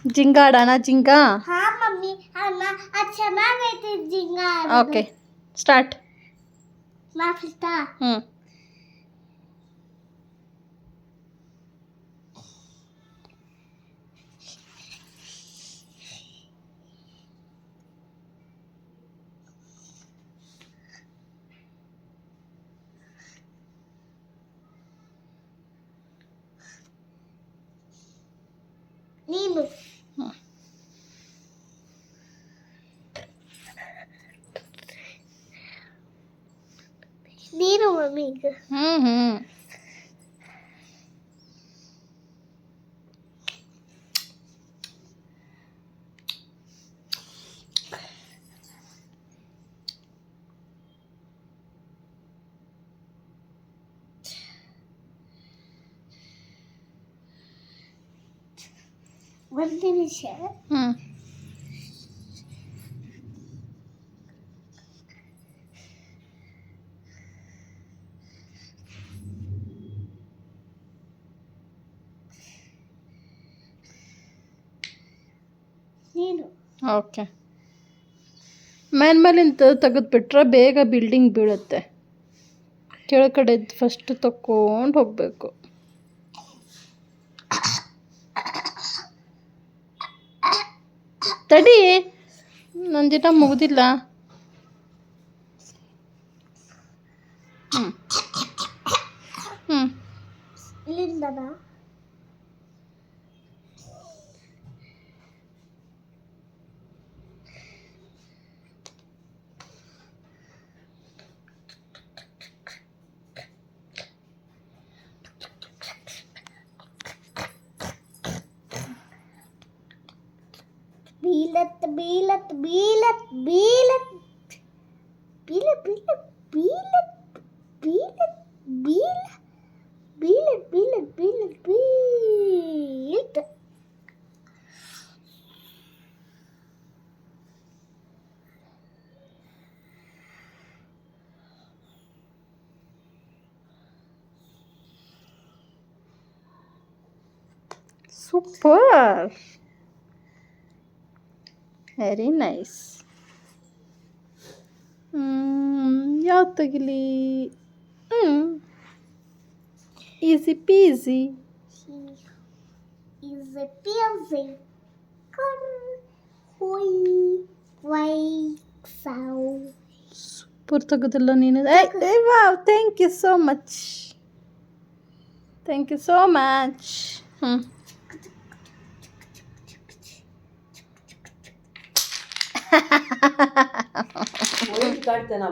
ಜಿಂಗ ಆಡೋಣ ಜಿಂಗ. ಹಾ ಮಮ್ಮಿ, ಅಮ್ಮ ಅದು ಚೆನ್ನಾಗೈತೆ ಜಿಂಗ. Okay start. ಮಾಡ್ತಾ ಹ್ಞೂ ನೀನು ನೀನು ಮಮ್ಮಿ ಈಗ ಹ್ಞೂ ಒಂದು ನಿಮಿಷ. ಹ್ಞೂ ನೀನು ಓಕೆ. ಮೇಲಿಂದ ತೆಗೆದ್ಬಿಟ್ರೆ ಬೇಗ ಬಿಲ್ಡಿಂಗ್ ಬೀಳುತ್ತೆ. ಕೆಳಗಡೆ ಫಸ್ಟ್ ತಕ್ಕೊಂಡು ಹೋಗಬೇಕು. ತಡಿ, ನನ್ನ ದಿನ ಮುಗ್ದಿಲ್ಲ. ಹ್ಞೂ ಹ್ಞೂ ಇಲ್ಲಿಂದನಾ? ಬೀಳತ್ ಬೀಳತ್ ಬೀಳತ್ ಬೀಳತ್ ಬೀಳತ್ ಬೀಳತ್ ಬೀಳತ್ ಬೀಳತ್ ಬೀಳತ್ ಬೀಳತ್ ಬೀಳತ್ ಬೀಳತ್. Super, very nice. ಯಾವ್ದು ತೆಗಿಲಿ? Easy peasy. Easy peasy. Come, hoi, wai, sow. Super ತೆಗೆದಿಲ್ಲ ನೀನು. Wow, thank you so much. Thank you so much. ಹ್ಞೂ काढते ना